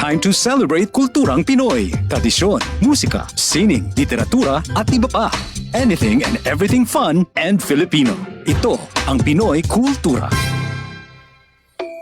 Time to celebrate kulturang Pinoy. Tradisyon, musika, sining, literatura at iba pa. Anything and everything fun and Filipino. Ito ang Pinoy Kultura.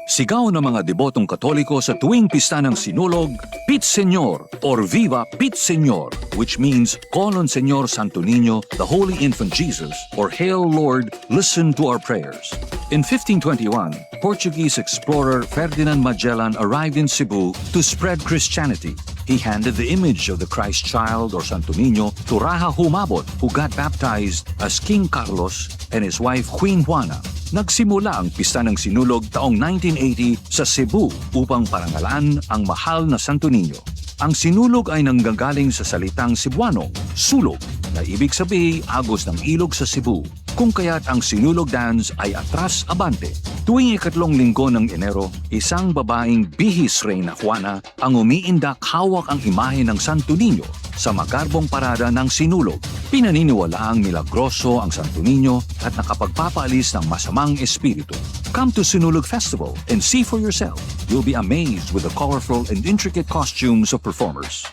Sigaw ng mga debotong Katoliko sa tuwing pista ng Sinulog, Pit Señor or Viva Pit Señor, which means call on Señor Santo Niño, the Holy Infant Jesus, or Hail Lord, listen to our prayers. In 1521, Portuguese explorer Ferdinand Magellan arrived in Cebu to spread Christianity. He handed the image of the Christ child or Santo Niño to Raja Humabot, who got baptized as King Carlos and his wife Queen Juana. Nagsimula ang pista ng Sinulog taong 1980 sa Cebu upang parangalan ang mahal na Santo Niño. Ang Sinulog ay nanggagaling sa salitang Cebuano, sulog, na ibig sabihin agos ng ilog sa Cebu, kung kaya't ang Sinulog dance ay atras abante. Tuwing ikatlong linggo ng Enero, isang babaeng bihis reyna Juana ang umiindak hawak ang imahe ng Santo Niño sa magarbong parada ng Sinulog. Pinaniniwalaang milagroso ang Santo Niño at nakapagpapaalis ng masamang espiritu. Come to Sinulog Festival and see for yourself. You'll be amazed with the colorful and intricate costumes of performers.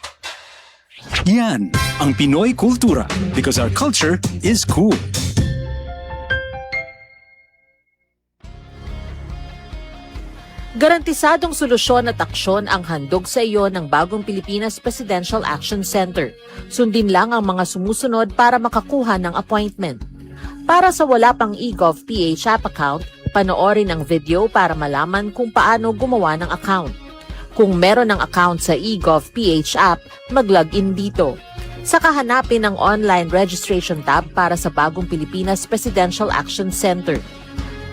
Yan ang Pinoy Kultura because our culture is cool. Garantisadong solusyon at aksyon ang handog sa iyo ng bagong Pilipinas Presidential Action Center. Sundin lang ang mga sumusunod para makakuha ng appointment. Para sa wala pang eGov PH app account, panoorin ang video para malaman kung paano gumawa ng account. Kung meron ng account sa eGov PH app, mag-login dito. Saka hanapin ang online registration tab para sa bagong Pilipinas Presidential Action Center.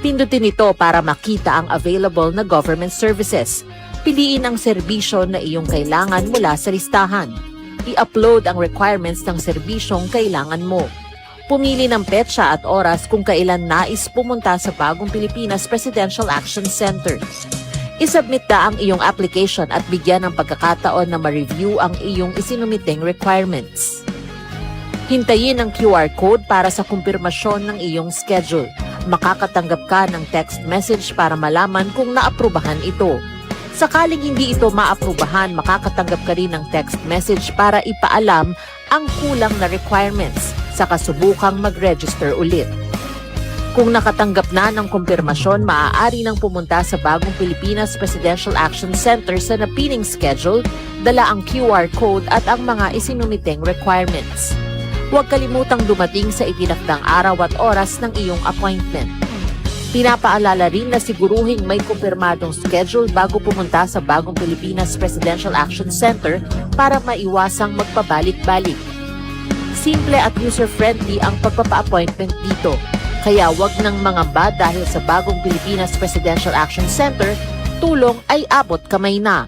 Pindutin ito para makita ang available na government services. Piliin ang serbisyo na iyong kailangan mula sa listahan. I-upload ang requirements ng serbisyong kailangan mo. Pumili ng petsa at oras kung kailan nais pumunta sa bagong Pilipinas Presidential Action Center. I-submit na ang iyong application at bigyan ng pagkakataon na ma-review ang iyong isinumiting requirements. Hintayin ang QR code para sa kumpirmasyon ng iyong schedule. Makakatanggap ka ng text message para malaman kung naaprubahan ito. Sakaling hindi ito maaprubahan, makakatanggap ka rin ng text message para ipaalam ang kulang na requirements sa kasubukang mag-register ulit. Kung nakatanggap na ng kumpirmasyon, maaari nang pumunta sa bagong Pilipinas Presidential Action Center sa napiling schedule, dala ang QR code at ang mga isinumiting requirements. Huwag kalimutang dumating sa itinakdang araw at oras ng iyong appointment. Pinapaalala rin na siguruhing may kumpirmadong schedule bago pumunta sa bagong Pilipinas Presidential Action Center para maiwasang magpabalik-balik. Simple at user-friendly ang pagpapa-appointment dito. Kaya huwag nang mangamba dahil sa bagong Pilipinas Presidential Action Center, tulong ay abot kamay na.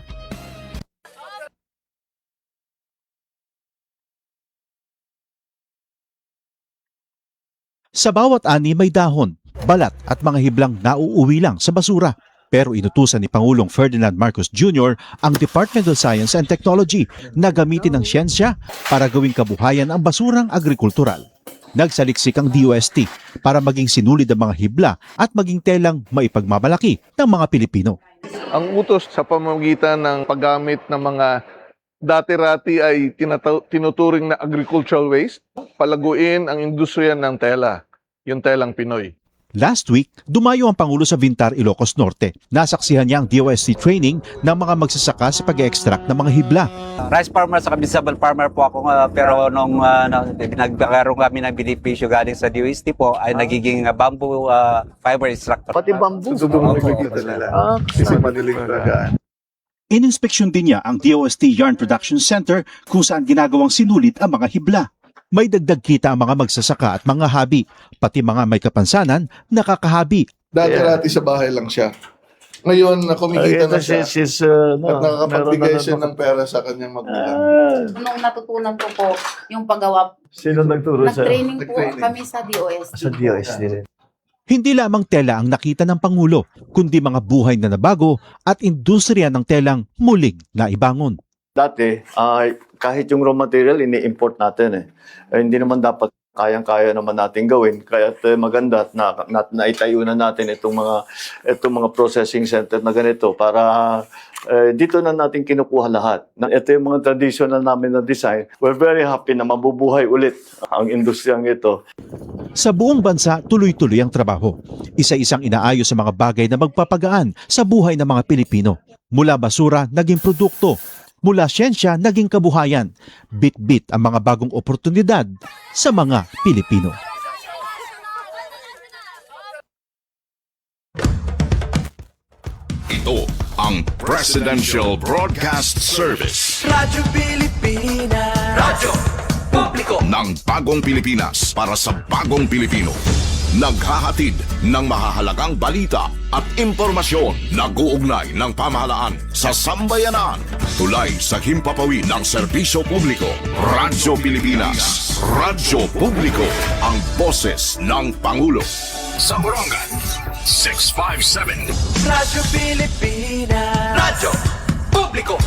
Sa bawat ani may dahon, balat at mga hiblang nauuwi lang sa basura. Pero inutusan ni Pangulong Ferdinand Marcos Jr. ang Department of Science and Technology na gamitin ang siyensya para gawing kabuhayan ang basurang agrikultural. Nagsaliksik ang DOST para maging sinulid ang mga hibla at maging telang maipagmamalaki ng mga Pilipino. Ang utos sa pamamagitan ng paggamit ng mga dati-rati ay tinuturing na agricultural waste, palaguin ang industriya ng tela, yung telang Pinoy. Last week, dumayo ang Pangulo sa Vintar, Ilocos Norte. Nasaksihan niya ang DOST training ng mga magsasaka sa pag-extract ng mga hibla. Rice farmer sa visible farmer po ako, pero nung nagkaroon kami ng benepisyo galing sa DOST po ay nagiging bamboo fiber extractor. Pati bamboo. Kasi madaling alagaan. Ininspeksyon din niya ang DOST Yarn Production Center kung saan ginagawang sinulid ang mga hibla. May dagdag kita ang mga magsasaka at mga habi, pati mga may kapansanan, nakakahabi. Dati-rati sa bahay lang siya. Ngayon, kumikita na siya at nakakapagbigay siya ng pera sa kanyang magulang. Nung natutunan ko po yung paggawa, Sino nagturo sa nag-training po kami sa DOST. sa DOST rin? Hindi lamang tela ang nakita ng Pangulo, kundi mga buhay na nabago at industriya ng telang muling naibangon. Dati, kahit yung raw material, ini-import natin eh. Hindi naman dapat kayang-kaya naman natin gawin. Kaya maganda at naitayo na natin itong mga processing center na ganito para dito na natin kinukuha lahat. Ito yung mga traditional namin na design. We're very happy na mabubuhay ulit ang industriyang ito. Sa buong bansa, tuloy-tuloy ang trabaho. Isa-isang inaayos sa mga bagay na magpapagaan sa buhay ng mga Pilipino. Mula basura, naging produkto. Mula siyensya, naging kabuhayan. Bit-bit ang mga bagong oportunidad sa mga Pilipino. Ito ang Presidential Broadcast Service. Radyo Pilipinas. Radyo Publiko Ng bagong Pilipinas para sa bagong Pilipino. Naghahatid ng mahahalagang balita at impormasyon na guugnay ng pamahalaan sa sambayanan. Tulay sa himpapawid ng serbisyo publiko. Radyo Pilipinas. Radyo Publiko. Ang boses ng Pangulo. Sa Borongan, 657. Radyo Pilipinas. Radyo Publiko.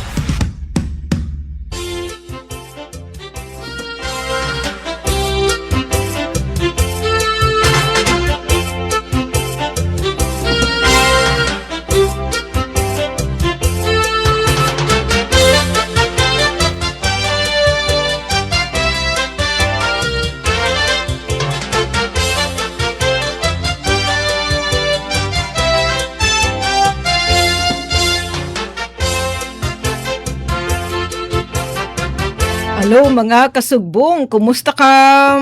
Hello mga kasugbong, kumusta ka?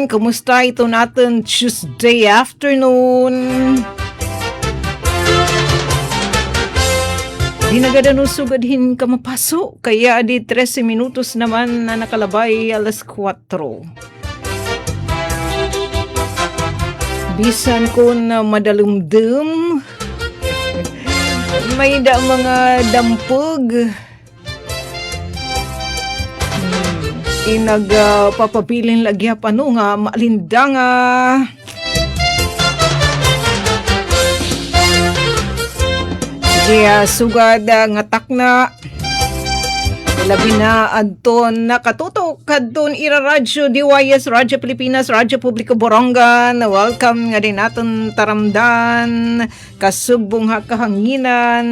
Kumusta ito natin Tuesday afternoon? Di nagadanusugad-hin ka mapaso, kaya di 13 minutos naman na nakalabay alas 4. Bisan ko na madalumdum, may da mga dampog. Nagpapabilin lagya pa no nga maalinda nga sige sugad nga takna labi na adton nakatutok kadton ira radyo DYS Radyo Pilipinas Radyo Publiko Borongan. Welcome nga din naton taramdan kasugbong kahanginan.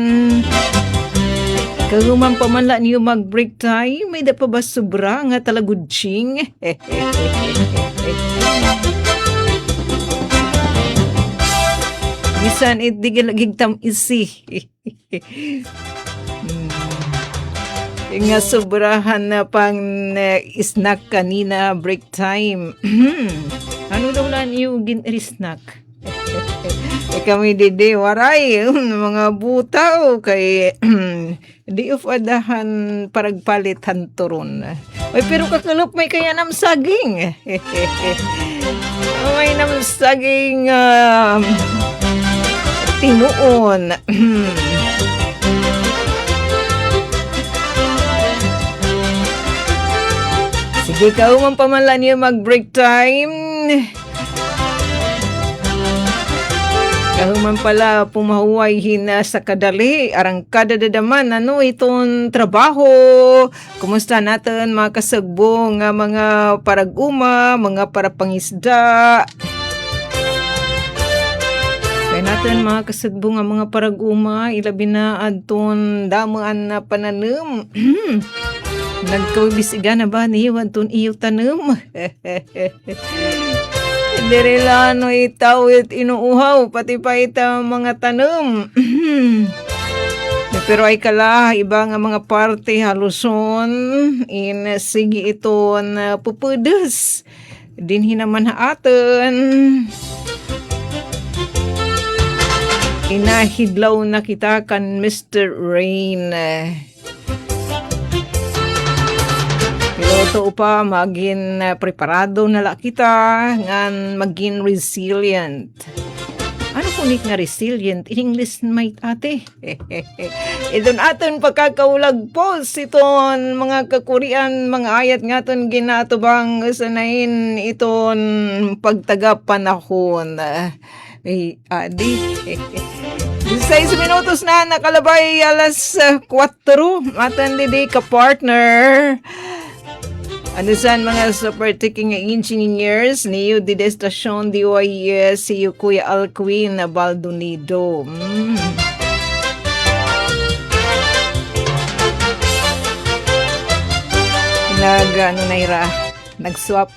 Kaguman pa man la niyo mag-break time, may da pa ba sobra nga talagudsing? Bisan digilagig tam isi. Nga sobrahan na pang snack kanina break time. Ano daw lang yung gin-snack? Kami didi waray mga buta o kay di of adahan paragpalitan turon. Ay pero kakalop may kaya nam saging. May nam saging tinuon. Sige ka man pamalan niyo mag break time. Kahuman pala pumahuay hina sa kadali, arang kadadadaman, ano itong trabaho, kumusta natin mga kasagbong, mga paraguma, mga parapangisda. Kaya natin mga kasagbong, mga paraguma, ilabi na adton damaan na pananim. Nagkawibisiga na ba niyo adton iyo tanim? Dirila no itawit inuuhaw pati pa ita mga tanong. Pero ay kala iba nga mga parte haluson in sige ito na pupudas dinhi naman haaten. Inahidlaw na kita kan Mr. Rain. Pero pa maging preparado na la kita ngan maging resilient. Ano kunik nga resilient? In English may ate. Idon aton pagkakaulag po iton mga kakurian mga ayat nga aton ginatubang sanayin iton pagtaga panahon. Ay adi. 16 minutos na nakalabay alas 4. Atan didi ka partner. Ano saan mga super taking engineers niyo di destasyon DYS si Kuya Alquin na Baldonido. Nag-swap.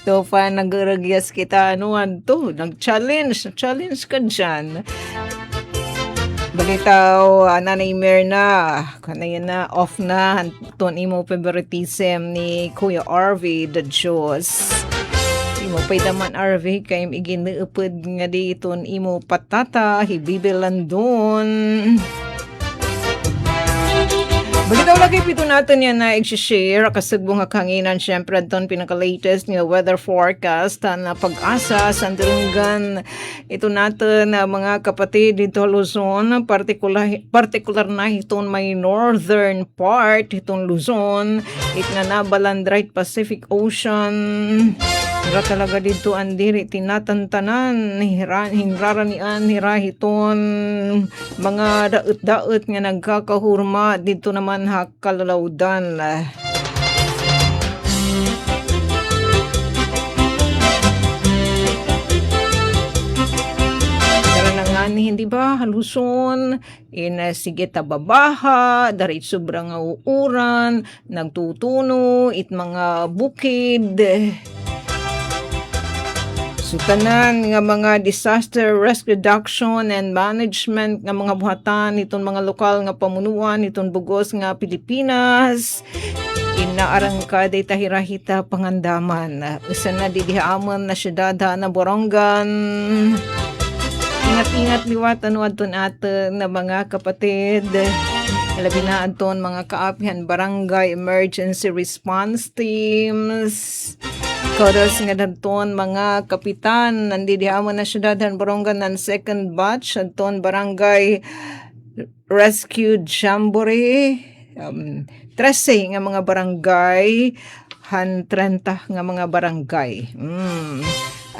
To pa nag-ragyas kita nag-challenge ka dyan. Balitaw, Nanay Mirna, kanayan na, off na, ton imo favoritism ni Kuya RV, the Diyos. Imo pa'y daman RV, kay iginuupod nga di ton imo patata, hibibilan doon. Balitaw lagi pito natin yan na i-share kasagbo nga kanginan syempre doon pinaka-latest nga weather forecast na pag-asa sa Andurungan. Ito natin na mga kapatid dito Luzon, particular na itong may northern part itong Luzon, nabalandright Pacific Ocean. Hira talaga dito andiri tinatantanan hinraranian hirahiton mga daot-daot nga nagkakahurma dito naman hakalalawdan. Hindi ba haluson sige tababaha darit sobrang uuran nagtutuno it mga bukid. So tanan nga mga disaster risk reduction and management nga mga buhatan itong mga lokal nga pamunuan itong bugos nga Pilipinas inaarangkad ay tahirahita pangandaman. Usa na didihaamon na syudad na Borongan. Ingat-ingat liwat adton aton na mga kapatid. Labi na adton mga kaapihan barangay emergency response teams. Kodos nga adton mga kapitan nandidihamon na syudadan Borongan ng second batch adton barangay rescue jamboree 13 nga mga barangay 30 nga mga barangay.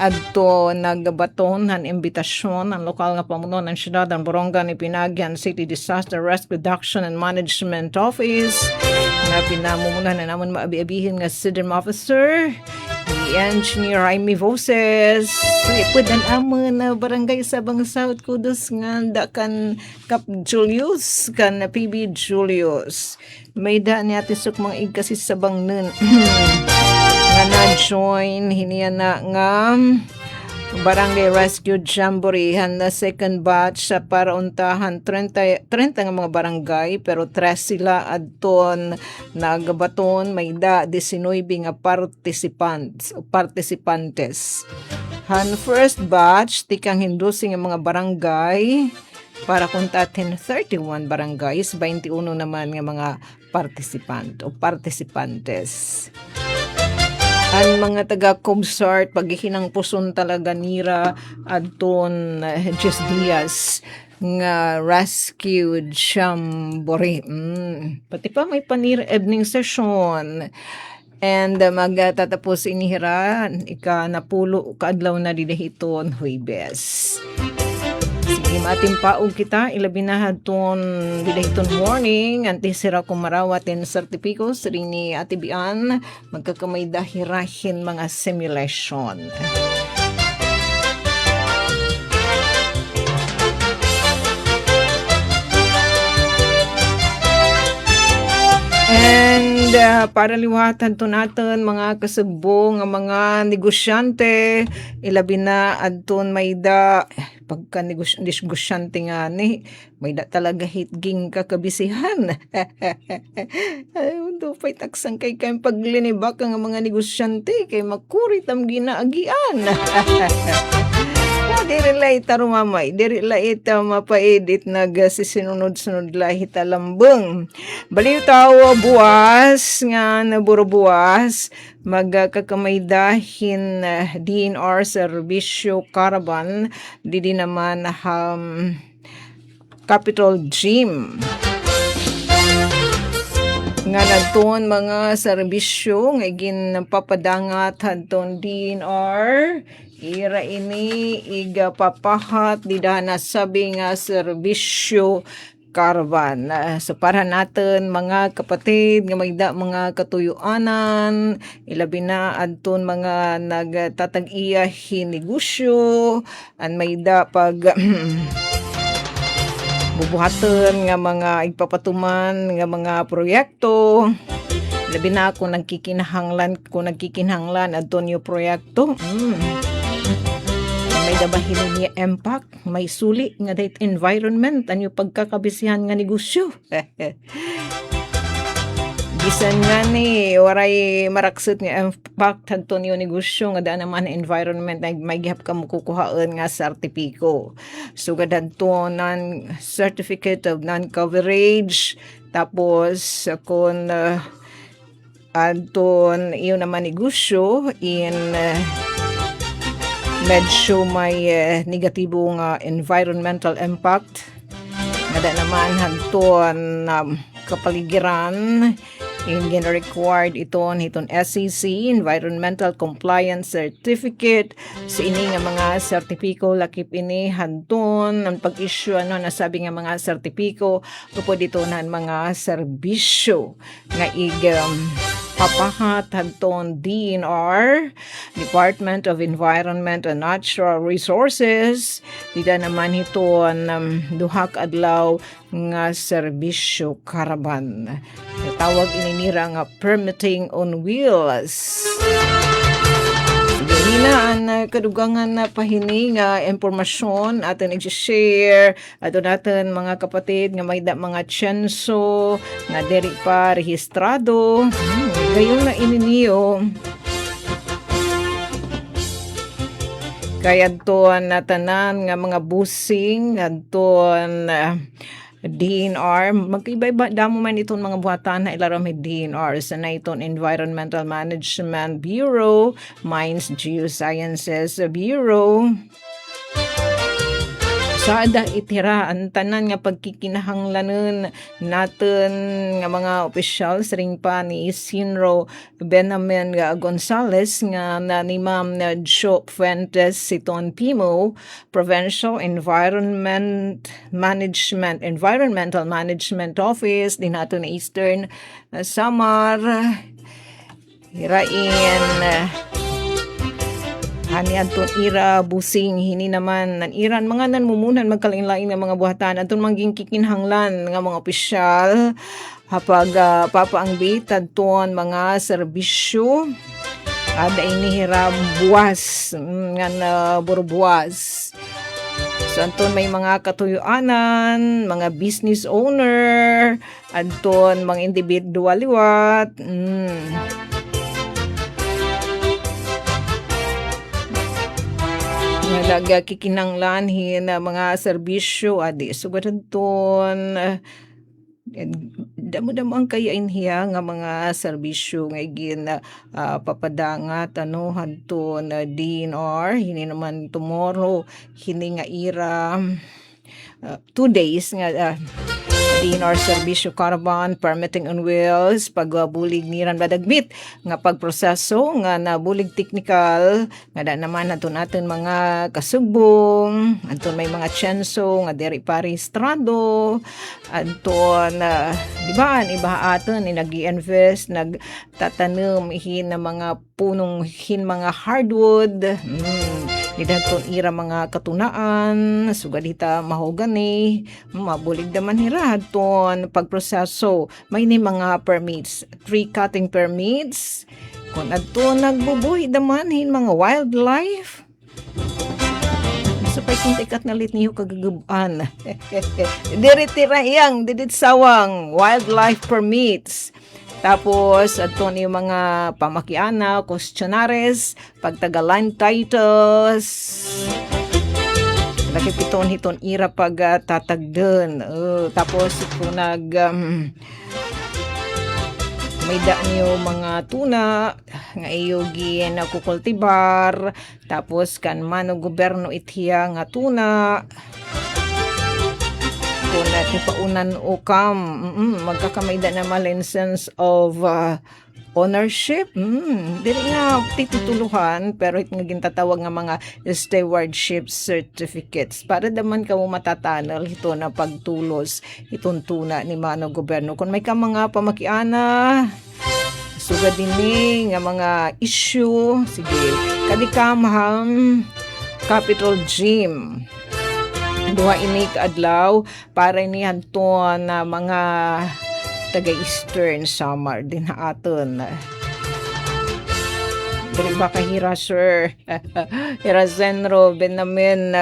Adto nagbaton han imbitasyon ang lokal nga pamunuan ng siyudad ng Borongan ipinagyan City Disaster Risk Reduction and Management Office na pinamumunan na naman maabi-abihin nga SIDM officer ni Engineer Jaime Voces ipudan amon na barangay Sabang South Kudos nga dakan Cap Julius kan PB Julius may da ni atisok mga igkasi sabang nun nga na-join hiniya na nga Barangay Rescue Jamboree na second batch sa para untahan 30 nga mga barangay pero 3 sila adton nagabaton may da 19 nga participantes. Han first batch tikang hindusi nga mga barangay para kuntatin 31 barangays 21 naman nga mga participantes. Ang mga taga-Comsart, paghihinang puson talaga nira adton Just Diaz nga rescue jamboree. Pati pa may panir evening session. And magtatapos inihira, napulo kaadlaw na didahiton Huwebes. Sige, matimpaog kita, ilabi na haton bidahiton morning, antisira kumarawatin sertipikos, rin ni Ate Bian, magkakamay dahirahin mga simulation. And para liwatan to natin mga kasugbo nga mga negosyante, ilabi na adton may da pagka negosyante nga ni may da talaga hitging kakabisihan. Undo pa'y taksang kay paglinibak nga mga negosyante kay makurit ang ginaagian. Diri la ita rumamay, diri la ita mapaedit nagasisinunod-sunod la ita lambeng. Baliw tawo buwas nga naburubuwas magkakamaydahin DNR Servisyo Caravan didi naman Capitol Gym. Nga nagtuon mga serbisyo nga ginpapadangat hadton DNR ira ini igapapahat di dana sabi nga serbisyo caravan. So para natin mga kapatid nga mayda mga katuyuanan, ilabi na adton mga nagtatag-iya hinegosyo, an mayda pag bubuhaton nga mga igpapatuman nga mga proyekto. Labi na kung nagkikinahanglan adton yung proyekto. May dabahin niya impact, may suli nga date environment, anyo pagkakabisihan nga negosyo. Bisan nga ni, waray maraksot nga impact hadto niyo negosyo nga daan naman environment na may gihap ka mukukuhaan nga sertipiko. So gadadto non certificate of non-coverage, tapos kung adton iyo naman negosyo in medyo may negatibong environmental impact. Nada naman hanton kapaligiran in required iton SEC Environmental Compliance Certificate sa ini nga mga sertipiko lakip ini hanton ang pag-issue nasabi nga mga sertipiko tupod ito na mga serbisyo nga papahat hanton DNR, Department of Environment and Natural Resources. Dida naman ito duhak adlaw nga serbisyo caravan. Tawag ininira nga permitting on wheels. Hina ang kadugangan na pahini nga impormasyon atin i-share ato natin mga kapatid nga may mga tsenso nga diri pa rehistrado. Gayon na ininiyo. Kaya doon na tanan nga mga busing doon DNR, magkaiba-iba damo man itong mga buhatan na ilaram may DNR sa na itong Environmental Management Bureau, Mines Geosciences Bureau. Sada itira ang tanan nga pagkikinahanglanon natin nga mga opisyal ring pa ni Isinro Benamen Gonzales nga na ni Ma'am Jo Fuentes Siton Pimo, Provincial Environmental Management Office din nato na Eastern Samar. Hirain hani anton ira busing hini naman nan iran mga nanmumunan magkalain-lain nga mga buhatan anton mangging kikinhanglan nga mga opisyal hapag papaangbit adton mga serbisyo ada inihira buwas nga burbuwas. So anton may mga katuyuanan, mga business owner, anton mga individual liwat. Nalaga kikinanglanhin na mga serbisyo adi sugadadton damo-damo ang kayain hiya nga mga serbisyo nga igin papadangat hadton DNR hini naman tomorrow hini nga ira 2 days nga DNR Serbisyo Caravan Permitting on Wheels pagbulig niran badagmit nga pagproseso nga nabulig technical nga da naman naton mga kasugbong anton may mga tsenso nga diri pa rehistrado anton di ba iba aton ni nag-invest nagtatanom hin na mga punong hin mga hardwood Idaton ira mga katunaan, sugadita mahogani, mabulig daman hiraton pagproseso. May ni mga permits, tree cutting permits. Kung adto nagbubuhi daman hin mga wildlife. So pay kung tikat na lit niyo kagaguban. Diritira iyang, didit sawang wildlife permits. Tapos, ato ni mga pamakiana, questionnaires, pagtagalan titles. Nakipiton hiton ira pag tatagden. Tapos, kung may daan niyo mga tuna, nga iyogi na kukultibar. Tapos, kan mano gobyerno itiya nga tuna. Kung tipaunan o kam magkakamayda na license of ownership, dili nga titutuluhan pero it nga gintatawag nga mga stewardship certificates para daman ka mo matatanal ito na pagtulos itong tuna ni mano gobyerno. Kung may ka mga pamakiana sugad din nga mga issue, sige, kadikamham Capitol Gym. Duha ini kaadlaw para ini hanton na mga taga-Eastern Samar din aton. Dili ba kahira, sir? Irazenro Benamin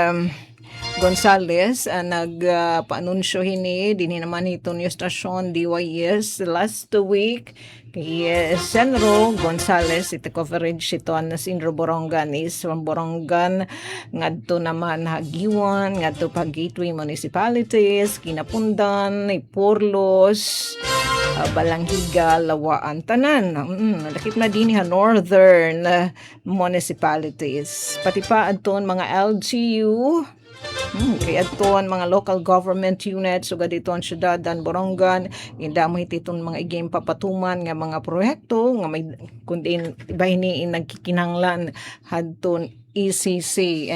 Gonzales nagpaanunsyo hini dinhi naman itong yung stasyon DYS last week kay Senro Gonzales ito coverage ito na Sinro Borongan is from Borongan ngadto naman Hagiwan ngadto pa Gateway Municipalities Kinapundan Porlos Balanghiga Lawaan tanan lakip na din ha Northern Municipalities pati pa adton mga LGU kaya ito mga local government units sugad ito ang syudad dan Borongan indamo itong mga iging papatuman nga mga proyekto nga may kundi iba hini nagkikinanglan hadton ECC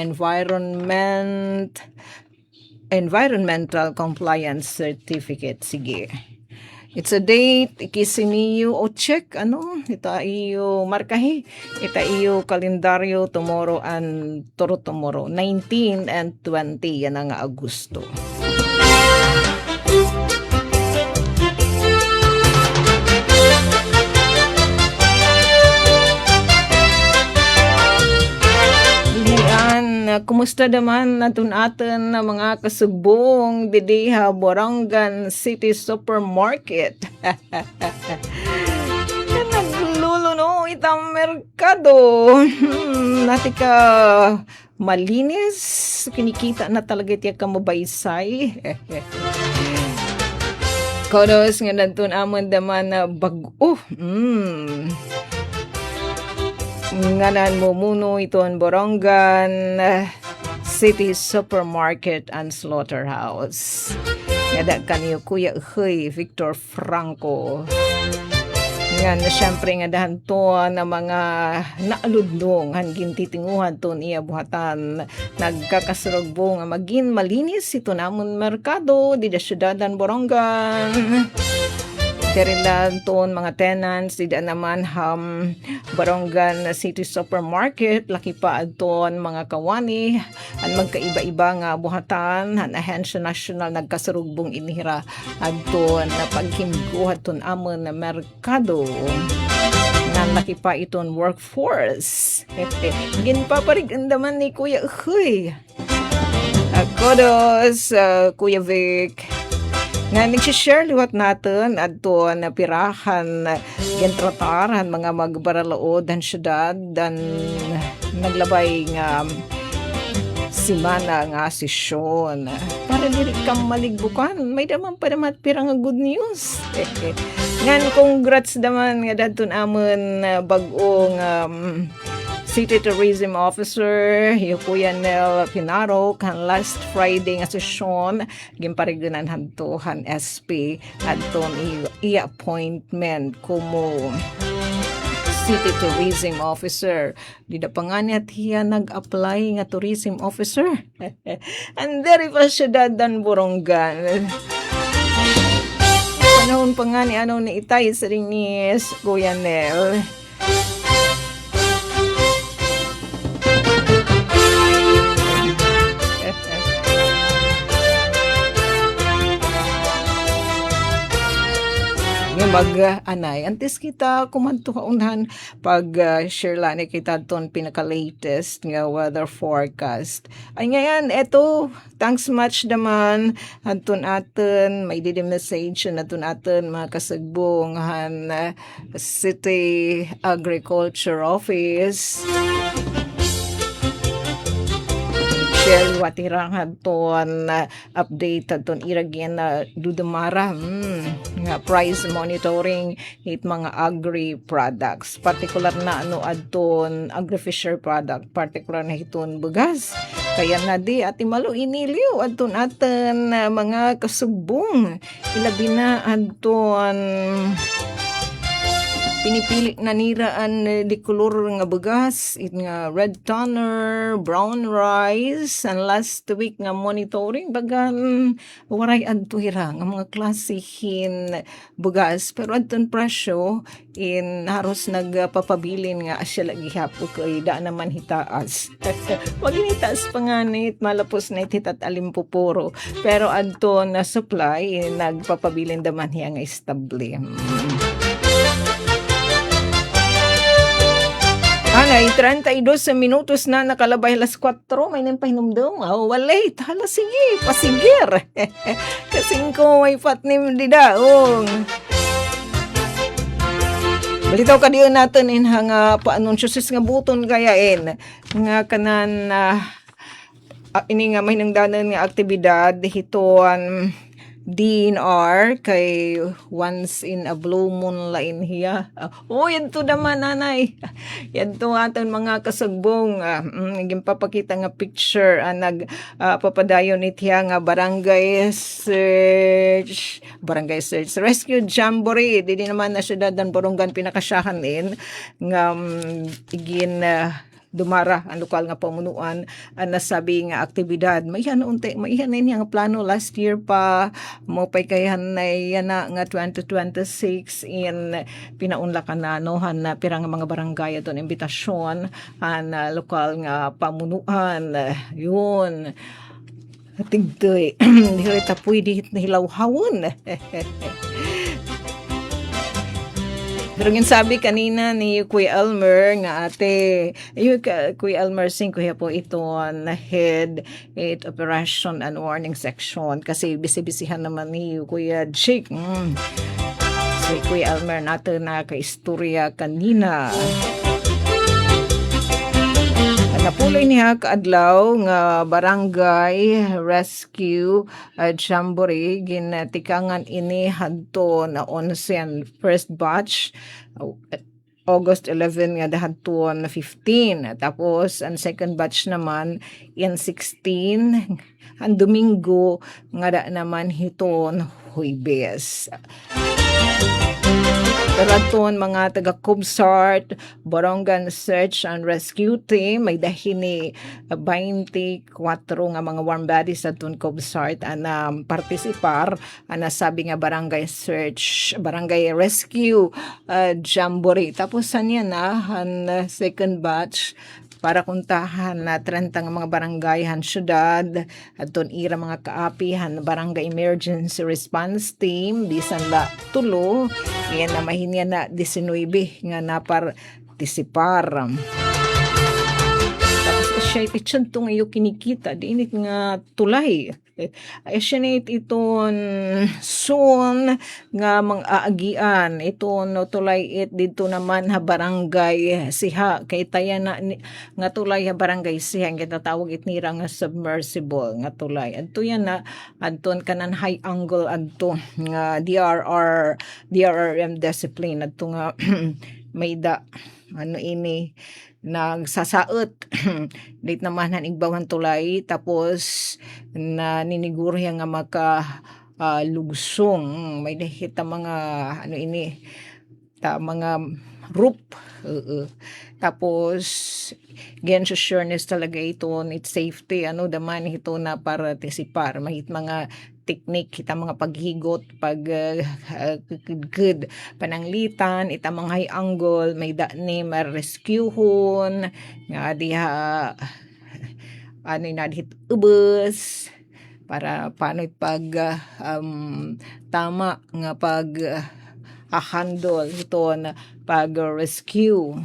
Environmental Compliance Certificate. Sige. It's a date, ikisiniyo o check, ita iyo markahi, ita iyo kalendaryo tomorrow and tomorrow, 19 and 20, yan ang Agosto. Kumusta naman natun atin na mga kasubong didiha Borongan City Supermarket. Naglulo no itang merkado. Natika malinis, kinikita na talaga tiyak ka mabaysay. Kodos nga natun amon daman na bago. Nganan mo muno iton Borongan City Supermarket and Slaughterhouse. Ngada kaniyo Kuya Victor Franco. Nga na syempre nga dahan to na mga naaludnong hangin titinguhan to niya buhatan nagkakasrugbo nga maging malinis ito namon merkado di da syudadan Borongan. Terilan ton mga tenants di naman Borongan City Supermarket laki pa adton mga kawani ang magkaiba-iba nga buhatan han ahensya national nagkasarugbong inihira adton na paghimgo adton amon na merkado na laki pa iton workforce. Ginpaparig andaman ni Kuya Kodos Kuya Vic nga nagsishare liwat natin adto na pirahan gentrataran mga magbaralaod dan syudad dan naglabay nga simana nga sesyon para diri kam maligbukan may daman pa naman pirang good news ngan congrats daman nga dadton amon bag-ong City Tourism Officer, yung Kuya Nel Pinaro, kan last Friday nga sesyon, gimpariganan hantuhan SP, adton i-appointment kumo City Tourism Officer. Di da pa nga niya tiya nag-apply nga Tourism Officer. And there pa siya dadan Borongan. Panahon pa nga ni ni itay sa ring ni Kuya Nel. Mag-anay. Antes kita kumanto kaunhan pag-share lang kita ton pinaka-latest nga weather forecast. Ay ngayon, eto, thanks much naman hanton atin, may didi message naton atin mga kasagbong City Agriculture Office. Shell watirang hanton update hanton iragyan na dudumara nga price monitoring hit mga agri products particular na adton agri-fisher product particular na hiton bugas kaya na di ati malo iniliw adton aten mga kasubong ilabi na adton pinipili na niraan di kolor nga bugas, it nga red toner, brown rice, and last week nga monitoring bagan waray adtuira nga mga klasihin bugas, pero adton presyo in haros nagpapabilin nga asya lagi hapo kay da naman hitaas. Wag hitaas panganit malapos na itit at alimpupuro, pero adton na supply nagpapabilin daman hiya nga estable. Angay, 32 minutos na nakalabay alas 4, may nang pahinumdum. Oh, walay, hala sige, pasigir. Kasing ko may patnim di daong. Balitaw ka diyon natin in nga paanunsyo sis nga buton kayain. Nga kanan ini nga may nangdanan nga aktibidad hituan DNR kay once in a blue moon lain hiya. Yan to naman nanay. Yan to aton mga kasugbong. Naging papakita nga picture papadayon itiya nga barangay search rescue jamboree. Di naman na syudad ng Borongan pinakasyahanin nga igin dumara ang lokal nga pamunuan nasabi nga aktibidad maihan nga plano last year pa mo pay kayan na yana nga 2026 in pinaunlakan na nohan na pirang mga barangay aton imbitasyon an lokal nga pamunuan yun tigdoy dili ta pwede hilawhawon. Pero yung sabi kanina ni Kuya Elmer nga ate, Kuya Elmer 5 po ito na head 8 operation and warning section kasi bisi-bisihan naman ni Kuya Jake. Si Kuya Elmer natin na kaistorya kanina. Napuloy niya kaadlaw nga barangay rescue jamboree ginatikangan ini hadto na onsen first batch August 11 nga dahadton na 15 tapos ang second batch naman in 16 ang Domingo nga da naman hiton Huwebes. Karaton mga taga Cubsart, Borongan Search and Rescue Team, may dahini 24 nga mga warm bodies sa tun Cubsart na partisipar sabi nga barangay search, barangay rescue jamboree. Tapos sanya na ang second batch para kuntahan na 30 nga mga barangay han syudad adton ira mga kaapihan barangay emergency response team bisan la tulo yan na mahinya na 19 nga napartisipar. Tapos siya itsyantong iyo kinikita dinit nga tulay Asianate iton soon nga mang-aagian iton no tulay it dito naman ha barangay siha kay taya na nga tulay ha barangay siha nga tatawag it nira nga submersible nga tulay adto yan na adton kanan high angle adto nga DRRM discipline adto nga may da ano ini nagsasaot date naman han igbawan tulay tapos na niniguro nga maka lugsong may dahita mga ano ini ta mga roof tapos gen sureness talaga ito it's safety ano daman ito na partisipar mahit mga teknik kita mga paghigot pag good pananglitan ita mga high angle may ni ma-rescuehon nga diha ano na dihit ubos para paano pag tama nga pag handle ito na pag rescue.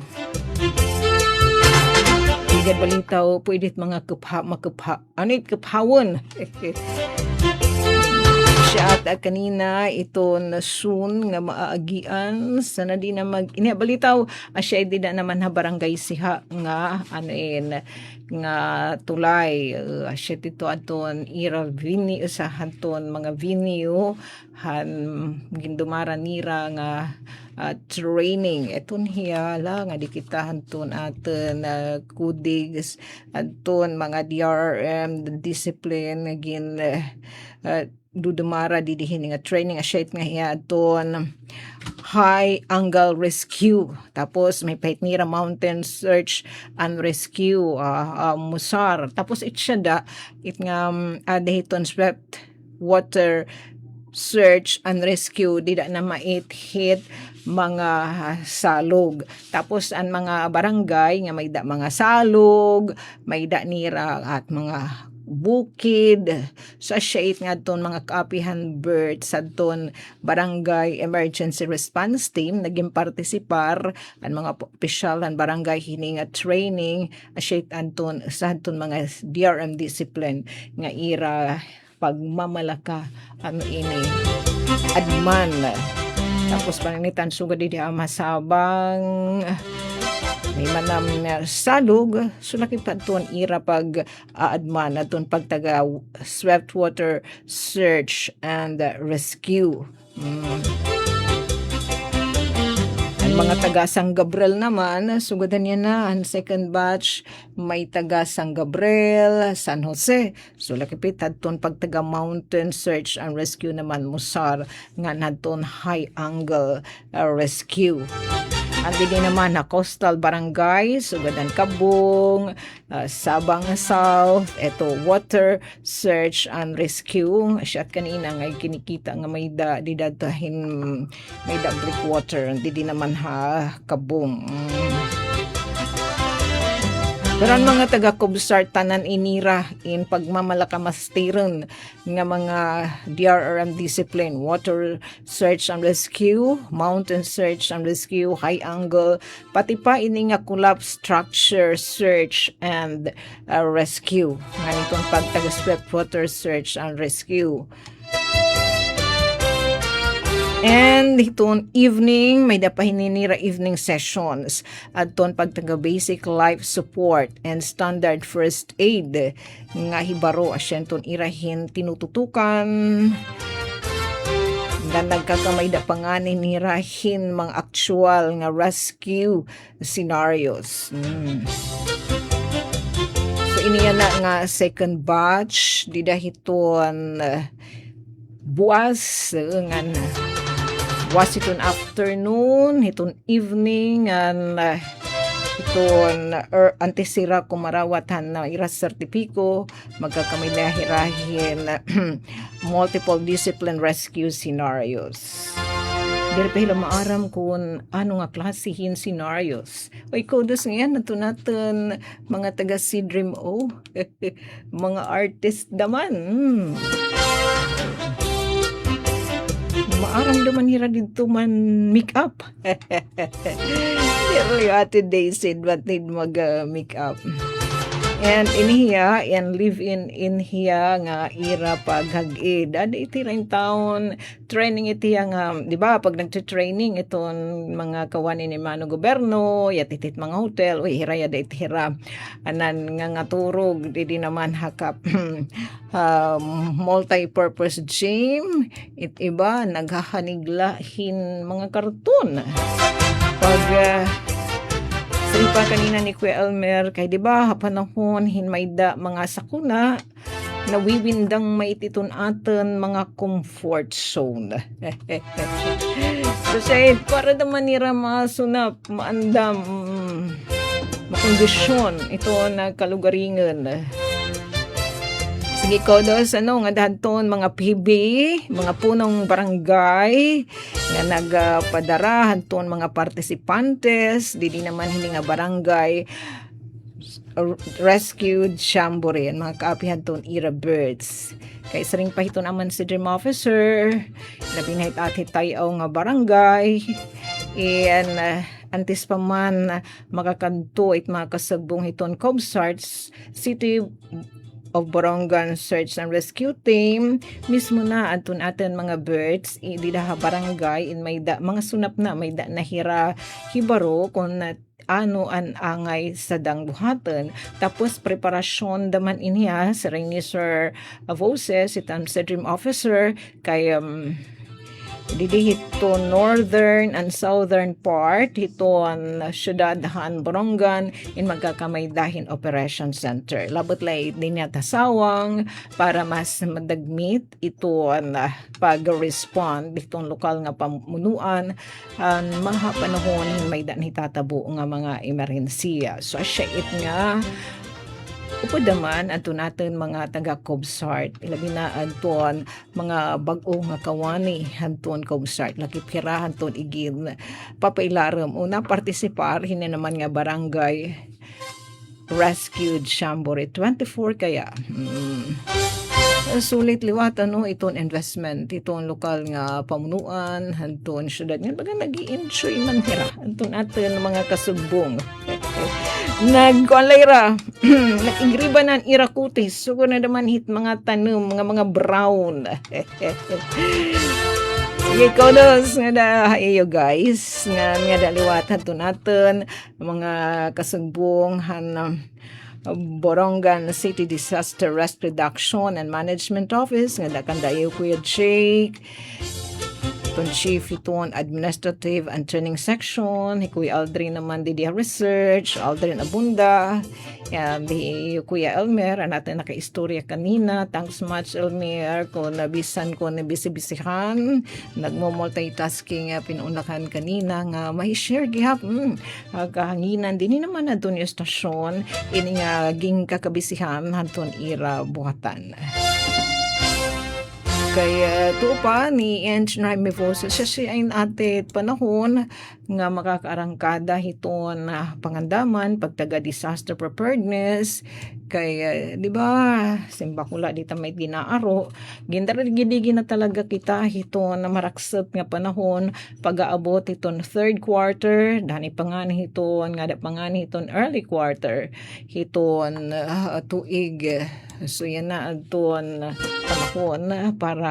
Igad balitaw pwedit mga makupha ano it kuphawon siya at kanina ito na soon nga maaagian sana di na mag inibalitaw siya di na naman ha barangay siha nga anuin nga tulay siya dito aton ira vini sa hanton mga venue han gindumara nira nga training eton hiyala nga di kita hanton aton kudig aton mga DRM discipline gin dudumara didihin nga training asyait nga hiya aton high angle rescue. Tapos may Paitnira Mountain Search and Rescue Musar. Tapos itsyada it nga Dahiton Swept Water Search and Rescue dida na hit mga salog. Tapos ang mga barangay nga may da mga salog, may da nira at mga bukid sa shade nga ton mga kaapihan birds sa ton barangay emergency response team naging partisipar ang mga opisyal ng barangay hininga training shade anton sa ton mga DRM discipline nga ira pagmamalaka ano ini adman. Tapos pananitan sugad di masabang may manam na salog sulaki pa tuon ira pag aadman aton pagtaga swept water search and rescue. Ang mga taga San Gabriel naman sugadan niya na ang second batch may taga San Gabriel, San Jose. Sulaki aton pagtaga mountain search and rescue naman Musar nga naton high angle rescue. Andi din naman na coastal barangay, Sugadan Kabung, Sabang South, eto water search and rescue. Siya kanina nga kinikita nga may da didatahin may da brick water, hindi din naman ha Kabung. Pero ang mga taga-Cubsar tanan inira in pagmamalakamastiron nga mga DRRM discipline, water search and rescue, mountain search and rescue, high angle, pati pa ini nga collapse structure search and rescue. Nga nitong pagtaga-swept water search and rescue. And itong evening, may dapahininira evening sessions at ton pagtaga basic life support and standard first aid nga hibaro asyenton irahin tinututukan nga nagkakamay da panganin nirahin mga actual nga rescue scenarios. So iniya na nga second batch didahiton buwas nga was iton afternoon, iton evening, and iton antisira kumarawatan na iras sertipiko, magkakamay na hirahin multiple discipline rescue scenarios. Dili pa hila maaram kung ano nga klasihin scenarios. O ikodos ngayon, nato natin mga taga Sidrim O, mga artist daman. Maaram naman hira dito man make up. Really ate they said what they'd mag make up. And inihiya, and live in hiya nga ira paghag-id. Ada iti rin taon, training iti nga, di ba, pag nagtitraining itong mga kawanin ni Mano Goberno, yatitit mga hotel, uy, hiraya da iti hira. Anan nga turog, di naman hakap multi-purpose gym, it iba, naghahaniglahin mga karton. Pag pa kanina ni Kuya Elmer kay di ba panahon hinmayda mga sakuna nawiwindang maititon aten mga comfort zone. Kasi para naman nira masunap maandam makondisyon ito na kalugaringan. Sige ko dos nga dahanton mga PB, mga punong barangay nga nagpadara hanton mga partisipantes, dili naman hindi nga barangay rescued Shambore, mga kaapihan ton ira birds. Kay saring pahito naman si Dream Officer, labi na hit tayo nga barangay, and antes pa man makakanto it mga kasagbong hiton Cobsarts City of Borongan Search and Rescue Team mismo na atun aten mga birds di daha barangay in may da mga sunap na may da nahira hibaro kung ano an angay sa dangbuhaten tapos preparasyon daman iniya sa ring ni Sir Avoses itam sa Dream Officer kay Didi hito northern and southern part hiton syudad Han Borongan in magkakamay dahin operation center. Labot lay din yata sawang para mas madagmit ito pag-respond ditong lokal nga pamunuan ang mga panahon may dan hitatabo nga mga emerhensiya. So siya nga upod naman ato natin mga taga Cobsart, ilabi na anton mga bag-o nga kawani anton Cobsart, lakipira anton igin papailaram una partisipar hina naman nga barangay rescued Shambore 24 kaya sulit liwat iton investment iton lokal nga pamunuan anton syudad nga baga nag-i-enjoy man hira anton atin mga kasugbong nagkuanlayra nag-ingribanan irakutis so na naman hit mga tanom mga brown ikaw dos nga da ayo guys nga daliwat anton natin mga kasugbong Borongan City Disaster Risk Reduction and Management Office nga dakandayo Kuya Jake itong chief itong administrative and training section Kuya Aldrin naman di research Aldrin Abunda di Kuya Elmer natin naka-istorya kanina thanks much Elmer kung nabisan ko na bisibisihan nagmo-multitasking pinunakan kanina nga may-share gihap kahanginan din naman na doon yung stasyon ini nga ging kakabisihan hanton ira buhatan kaya ito pa ni Engineer Mivoses siya ay ate panahon nga makakaarangkada hiton na pangandaman pagtaga disaster preparedness kaya di ba simbakula dita may ginaaro gindarigidigi na talaga kita hiton na maraksap nga panahon pag-aabot hiton third quarter dani pangani hiton nga da pangani hiton early quarter hiton tuig so yan na aton panahon para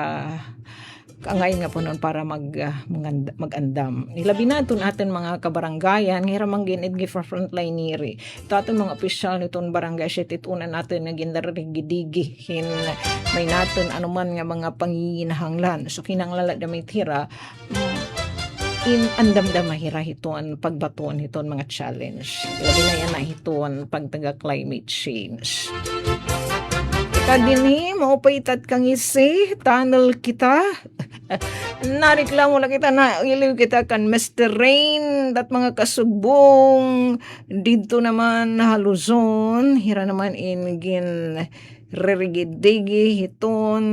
kaangay nga po nun para mag-andam. Nilabi natin atin mga kabaranggayan, hiramang ginid for frontline niri. Ito atin mga opisyal nitong barangay shit itunan natin na gindarigidigi may natin anuman nga mga panginahanglan. So kinanglala na may tira, andam-dam mahira hiton pagbaton hiton mga challenge. Ilabi na yan na hiton pagtaga climate change. Kadini, maupaitat kang isi, tunnel kita. Nareklamo na kita na iliw kita kan Mr. Rain dat mga kasugbong dito naman haluzon hira naman ingin rerigidigi hiton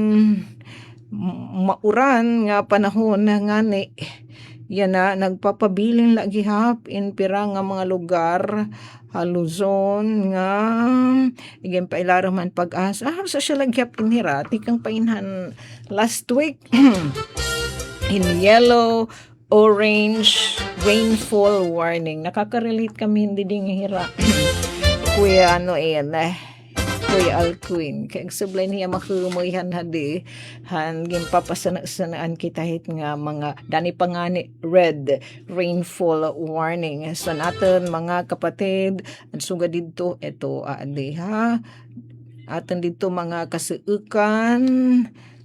mauran nga panahon na ngani yan na nagpapabilin lagi hap in pira nga mga lugar haluzon nga igin pailaraman pag-asa sa siya lagyap inhira tikang painhan last week in yellow orange rainfall warning nakaka-relate kami hindi ding hira kuya Kuya Alcuin kaya sablay niya makumoyhan hadi han gimpapasanaan kita hit nga mga dani pangani red rainfall warning so natin mga kapatid ang suga dito ito adi ha atin dito mga kasuukan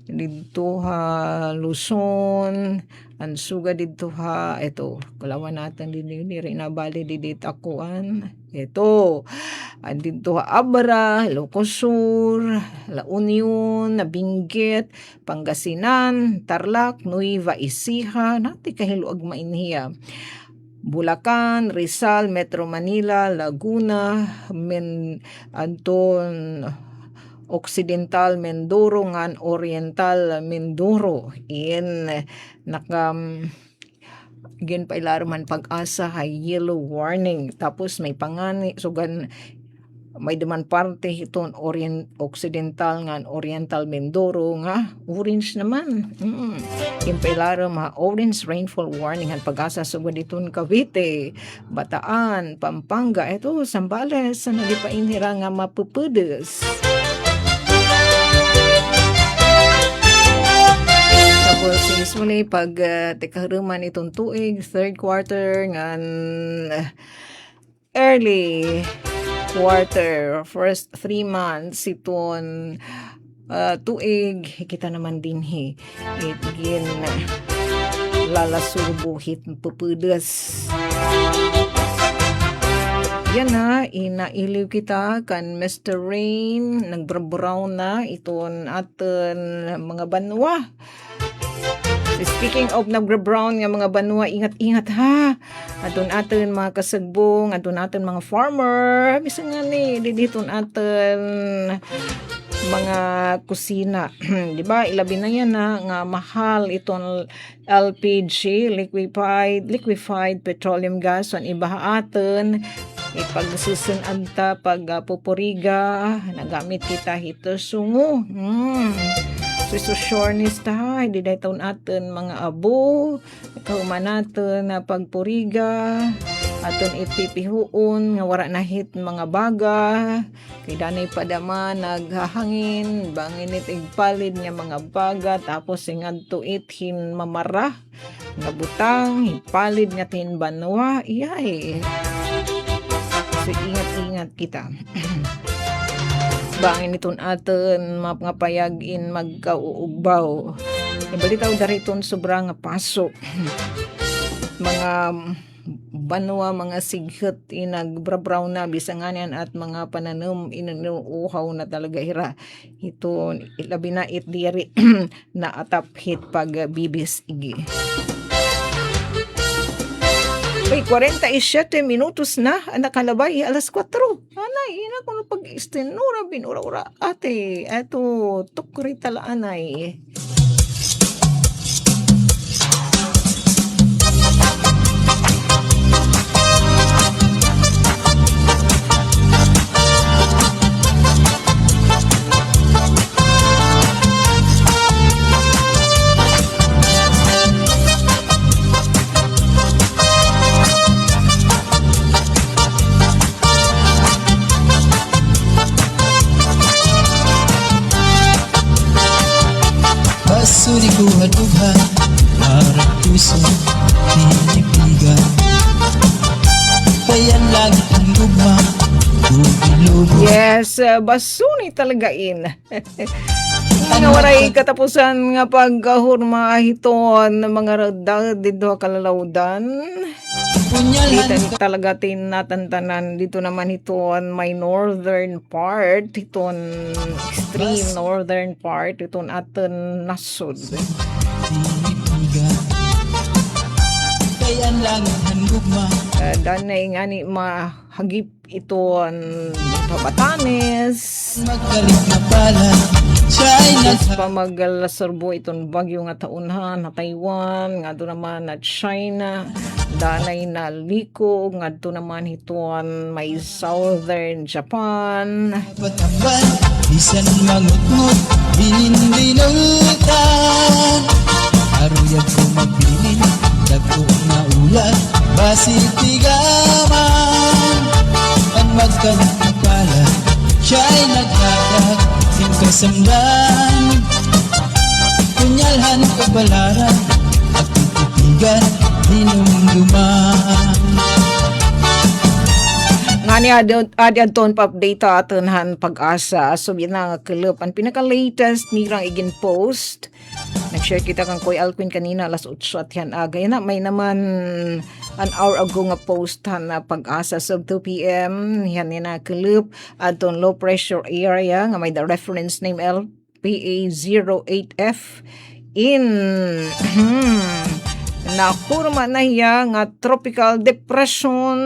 dito ha Luzon ang suga dito ha ito kulawan natin din rin nabali dito akuan ito dito ha Abra Ilocos Sur La Union Nabinggit Pangasinan Tarlac Nueva Ecija nati kahiluag mainhiya Bulacan Rizal Metro Manila Laguna Anton Occidental Mindoro ngan Oriental Mindoro in gin pailaruman pag-asa hay yellow warning tapos may pangani sugan may daman parte hiton Occidental ngan Oriental Mindoro nga orange naman gin pailarum ha orange rainfall warning han pag-asa sugod diton Cavite Bataan Pampanga ito Sambales sa nagipainhira nga mapupudes tapos usually pag tekaharuman itong tuig third quarter ngan early quarter first 3 months itong tuig kita naman din igin lalasurbuhit pupudas. Yan na, inailiw kita kan Mr. Rain, nagbra-brown na iton aton mga banwa. Speaking of nagbra-brown nga mga banwa, ingat-ingat ha. Aton aton mga kasagbong, aton aton mga farmer, bisan nga ni, diditon aton mga kusina. Di ba? Ilabi na yan na nga mahal itong LPG, liquefied petroleum gas, ang iba aton ipagsusunad ta pag pupuriga nagamit kita hito sungo so shortness ta hindi dahil taon atin mga abo kauman natin na pagpuriga aton ipipihuon nga wara na hit mga baga kay danay padama naghahangin banginit igpalid nga mga baga tapos ingadto ithin mamara nga butang ipalid nga tin banwa iyay. So, ingat-ingat kita. Bangin iton aton mga payagin magkauugbaw. Ibalitaw dariton sobrang paso. Mga banwa, mga sighet inagbra-brown na bisanganan at mga pananam inuuhaw na talaga ira. Ito ilabi na itdiri na atap hit pag bibis igi. Ay, 47 minutos na, nakalabay, alas 4. Anay, ina ko pag-istinura, binura-ura. Ate, eto, tukri talaan ay. Basuri ko hadughan harap puso tinipigan payan lagi ang gugma lubi-lubi. Yes, basuni talagain. Nga waray katapusan nga pagkahurma hiton mga radal dito kalalawdan. Dito talaga tinatantanan dito naman iton may northern part iton extreme northern part iton aton nasod payan lagi ang gugma danay nga ni mahagip iton Batanes magkalit na pala pa maglasorbo iton bagyo nga taunhan na Taiwan nga doon naman na China danay na liko nga doon naman iton may southern Japan patambal bisan mangutngot binindinutan aruyag ko magbilin dagko na ulat basit tigaman ang magkalit na pala siya'y nagkakat yung kasamdan kunyalhan kabalaran at titigan hinumduman. Nga ni adyaton pa-update atonhan pag-asa so yun na nga kilop ang pinaka-latest nirang igin post nag-share kita kang Koy Alquin kanina alas 8 at yan aga yan na may naman an hour ago nga post na pag-asa sub 2 p.m. yan na kilop aton low pressure area nga may the reference name LPA08F in nakurma na hiya nga tropical depression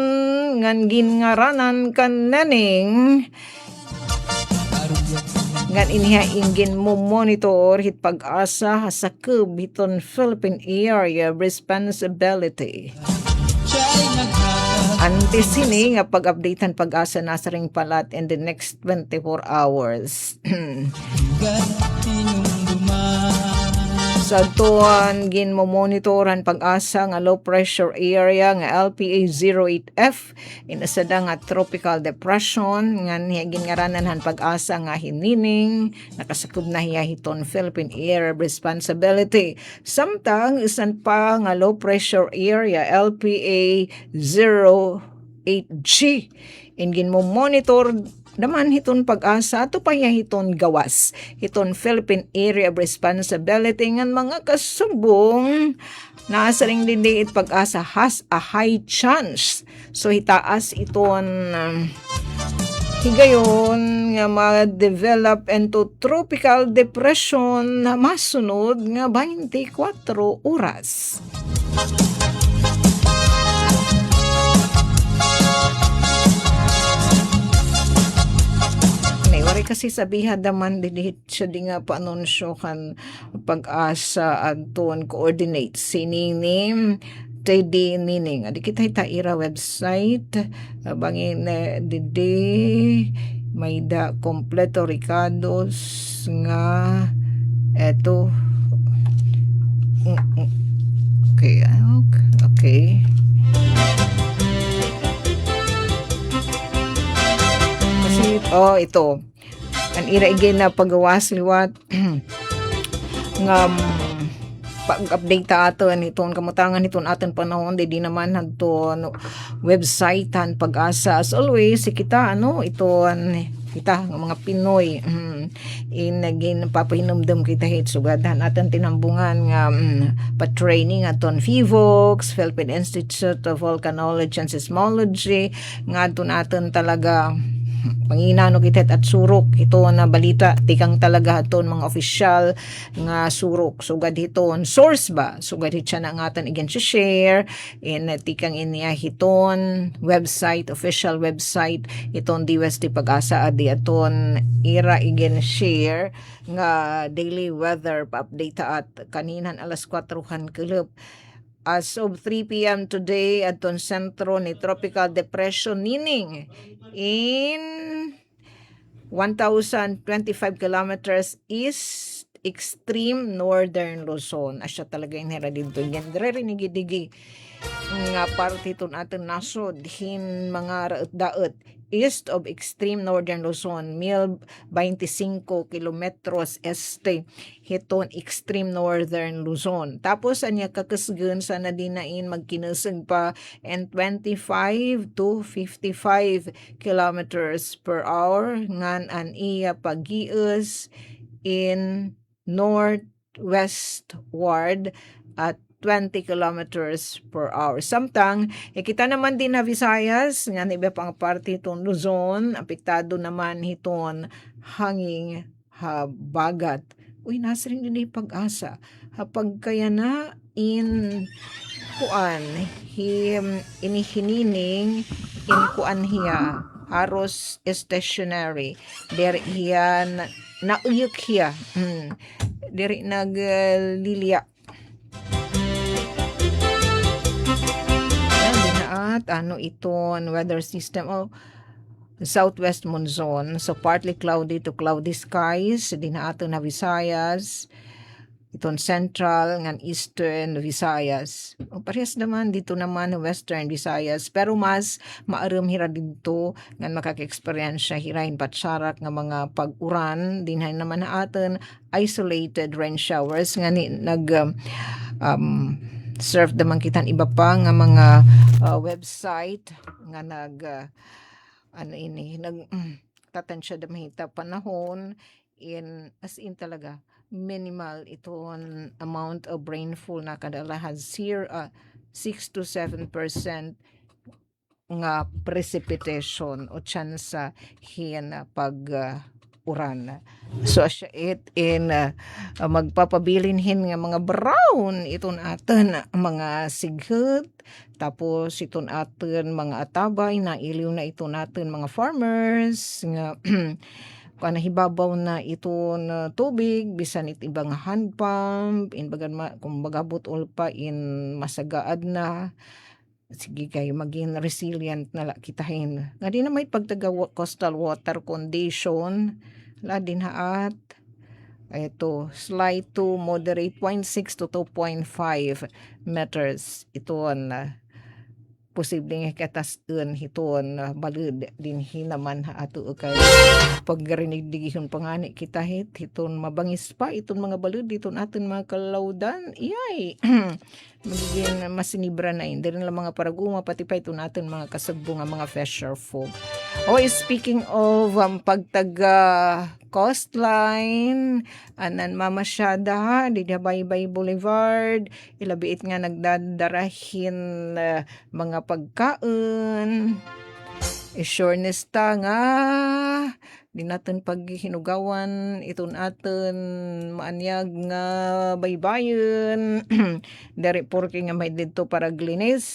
ngan ginngaranan kananing ngan iniha ingin mo monitor hit pag-asa sa Biton Philippine Area Responsibility antisini nga pag-updatean pag-asa nasa ring palat in the next 24 hours sa tuwan gin mo monitoran pag-asa nga low pressure area nga LPA08F inasada nga tropical depression nga gingaranan han pag-asa nga hinining nakasakub na hiya hiton Philippine Area Responsibility samtang isan pa nga low pressure area LPA08G ingin mo monitor daman hiton pag-asa ato pa hiton gawas hiton Philippine Area of Responsibility ngan mga kasubong Nasa ring dindi it pag-asa has a high chance. So hitaas iton higayon nga ma-develop into tropical depression na masunod nga 24 oras. Wari kasi sabihan daman didihit siya di nga pa-anunsyo kan pag-asa adton coordinate sininim TD nining. Adi kita ira website bangin didi may da kompleto Ricardos nga eto okay. Kasi ito ang ira again na pagawas liwat nga pag-update ta aton itong kamutangan itong aton panahon di naman hanto website han pag-asa as always kita kita nga mga Pinoy again papahinumdum kita hit sugadan aton tinambungan nga pa-training aton FIVOX Philippine Institute of Volcanology and Seismology nga aton talaga panginano kita at surok ito na balita tikang talaga aton mga official nga surok sugad hiton source ba sugad hit siya na ngatan again share in tikang iniya hiton website official website iton DWST pag-asa adi aton ira again share nga daily weather pa-update at kaninan alas 4:00 kilop. As of 3 p.m. today, aton sentro ni Tropical Depression Nining in 1,025 kilometers east extreme northern Luzon. Asya talaga yung hera dito. Yan, diri-rinigidigi nga parte itong ating nasod hin mga daot east of extreme northern Luzon 1,025 kilometros este hiton extreme northern Luzon. Tapos anya kakasgun sa nadinain magkinusag pa and 25 to 55 kilometers per hour ngan an iya pagius in northwestward at 20 kilometers per hour. Samtang, kita naman din na Visayas, nga iba pang parte itong Luzon, apektado naman hiton hanging habagat. Uy, nasa rin din pag-asa. Hapag kaya na in inihinining in kuan hiya haros stationary. Deri hiya nauyok hiya. Deri nagliliya. At iton weather system southwest monsoon, so partly cloudy to cloudy skies din ato na Visayas, iton central ngan eastern Visayas. Parehas naman dito naman western Visayas, pero mas maaram hira dito ngan makaka-experience hirahin patsarak nga mga pag-uran dinhay naman na aton isolated rain showers nga serve naman kita iba pa nga mga website nga tatansya damahita panahon in as in talaga minimal iton amount of rainfall na kadala has 6 to 7% nga precipitation o tsansa hin uran. So siya in magpapabilinhin nga mga brown iton aton mga sighut, tapos iton aton mga atabay na iliw na iton aton mga farmers nga panahibabaw na iton tubig bisan it ibang hand pump in kung magabot ulpa in masagaad na sige kayo maging resilient na kitahin. Nga di na may pagtaga coastal water condition la din haat ito slight to moderate 0.6 to 2.5 meters iton posibleng katas-un hiton balud din hinaman ato kay paggarinig digihon pangani kita hiton mabangis pa iton mga balud diton aton mga kalawdan iyay magiging masinibra na hindi rin lang mga paraguma pati pa ito natin mga kasagbo nga mga fisher folk. Speaking of pagtaga coastline, anan mamasyada di Baybay Boulevard, ilabiit nga nagdadarahin mga pagkain. Sure nesta nga di natin paghinugawan iton aton maanyag nga baybayon dari porke nga may dito para glinis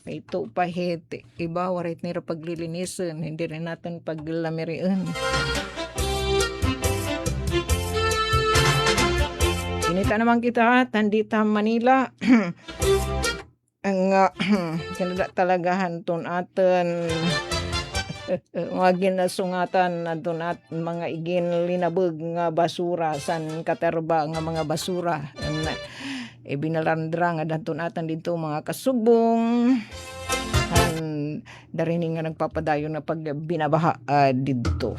ito pahit iba warit nira paglilinisan hindi rin natin paglamirian. Kinita naman kita tandita Manila ang kanada talagahan ton aton mga ginasungatan na doon at mga iginlinabog nga basura san katerba nga mga basura binalandra nga danton atan dito mga kasubong darining nga nagpapadayon na pag binabaha dito.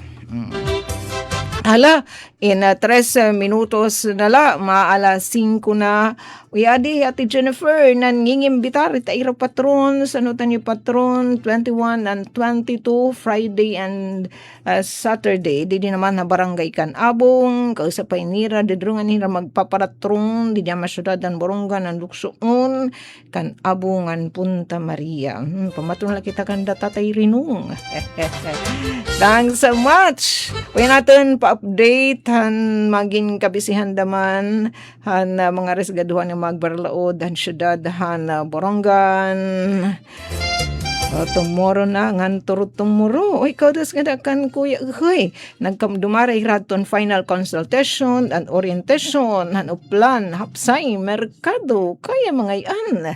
Hala, in 3 minutos na la, maalas 5 na. Uyadi, Ate Jennifer, nangingimbitar, itaira patron, sanutan ni patron, 21 and 22, Friday and Saturday. Di naman na barangay kan abong, kausapay nira, didrungan nira magpaparatrong, di naman syudad ang borongan, ang luksoon, kan abongan Punta Maria. Pamatun lang kita kan datatay rinung. Thanks so much. Uy natin pa-update han maging kabisihan daman han mga resgaduhan ng magbarlaod han syudad han borongan. Tomorrow na ngan turut tomorrow. Oy kaudas nga kan kuya hoy. Nagkamdumaray raton final consultation and orientation han uplan hapsay merkado kaya mga iyan.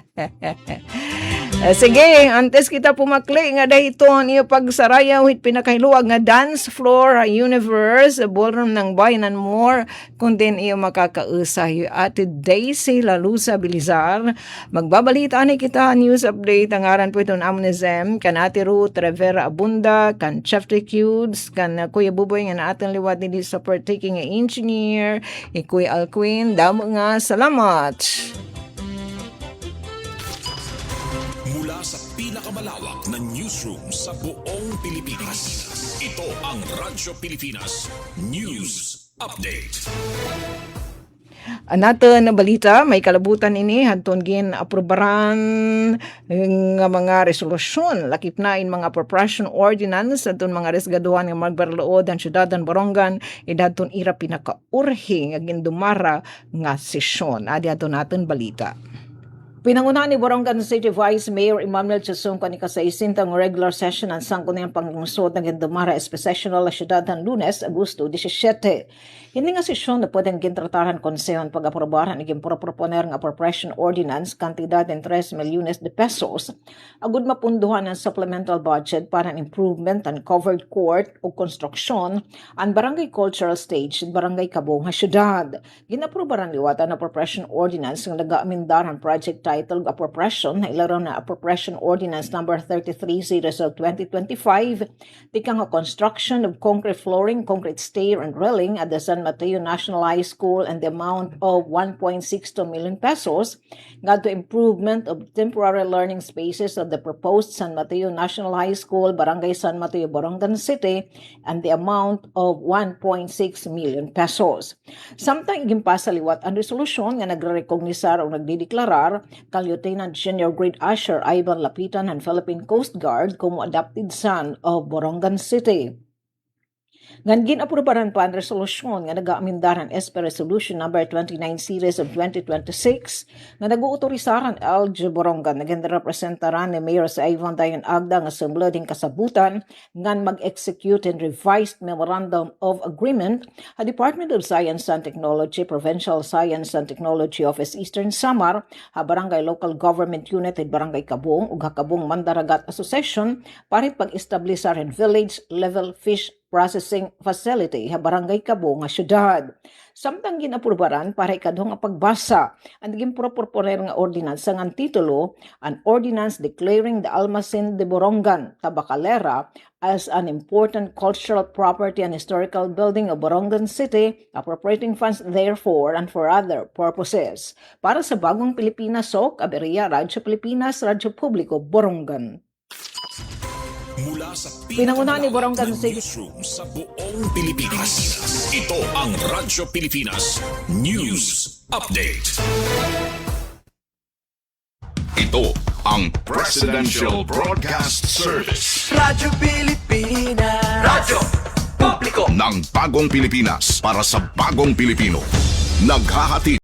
Sige, antes kita pumakli nga dahiton iyo pagsaraya with pinakailuwag nga dance floor, universe, ballroom ng bayan and more, kung din iyo makakausay Ate Daisy Lalusa Bilizar. Magbabalita ni kita news update ang aran po ito namon ni Zem, kan Ate Ruth Rivera Abunda, kan Chef Cudes, kan Kuya Buboy nga na ating liwat ni sa partaking engineer, Kuya Alquin, damo nga salamat. Mula sa pinakamalawak na newsroom sa buong Pilipinas, ito ang Radyo Pilipinas News Update. Nato na balita, may kalabutan ini hanton gin aprobaran ng mga resolusyon lakip na in mga appropriation ordinance hanton mga resgaduhan ng magbarlood ang syudad ng Borongan idadton ira pinakaurhi nga gindumara nga sesyon. Adi ato naton balita. Pinangunahan ni Borongan City Vice Mayor Emmanuel Chasung kanika sa isintang regular session ang sangkunang panglungsod ng Gindumara Especial la Ciudad ng Lunes, Agosto 17. Hindi nga sesyon na pwedeng gintrataran konseyon pag-aprobaran ng proponer ng appropriation ordinance kantidad ng 3 milyones de pesos agud mapunduhan ng supplemental budget para ang improvement ng covered court o construction ang barangay cultural stage ng barangay Kabong nga syudad. Ginaprobaran liwatan ng appropriation ordinance ng nag-aamindaran project titled appropriation na ilaraw na appropriation ordinance number 33 of 2025 tikang a construction of concrete flooring, concrete stair and railing at the San Mateo National High School and the amount of 1.62 million pesos got to improvement of temporary learning spaces of the proposed San Mateo National High School, Barangay San Mateo, Borongan City and the amount of 1.6 million pesos. Samtang gimpasaliwat ang resolusyon nga nagre-recognisar o nagdideklarar kang Lieutenant General Grade Usher Ivan Lapitan ng Philippine Coast Guard como adopted son of Borongan City. Ngan ginaprobaran pa ang resolusyon nga nag-aamindaran SP Resolution number 29 series of 2026 nga nag-uutorisaran LG Borongan na ginrepresentaran ni Mayor sa Ivan Dayan Agda nga sumlading kasabutan ngan mag-execute and revised Memorandum of Agreement a Department of Science and Technology, Provincial Science and Technology Office Eastern Samar, ha Barangay Local Government Unit at Barangay Kabong ug Kabong Mandaragat Association para pag-establisar and village level fish processing facility ha Barangay Cabo nga syudad. Samtang ginaprubaran para ikadhong nga pagbasa ang naging proponer nga ordinance nga titulo, an ordinance declaring the Almacen de Borongan, Tabacalera as an important cultural property and historical building of Borongan City, appropriating funds therefore and for other purposes. Para sa Bagong Pilipinas, SOC, Aberia, Radyo Pilipinas, Radyo Publiko, Borongan. Mula sa Pinangunahan ni Borongan City newsroom sa buong Pilipinas. Ito ang Radyo Pilipinas News Update. Ito ang Presidential Broadcast Service. Radyo Pilipinas. Radyo Publiko Ng Bagong Pilipinas para sa Bagong Pilipino. Naghahatid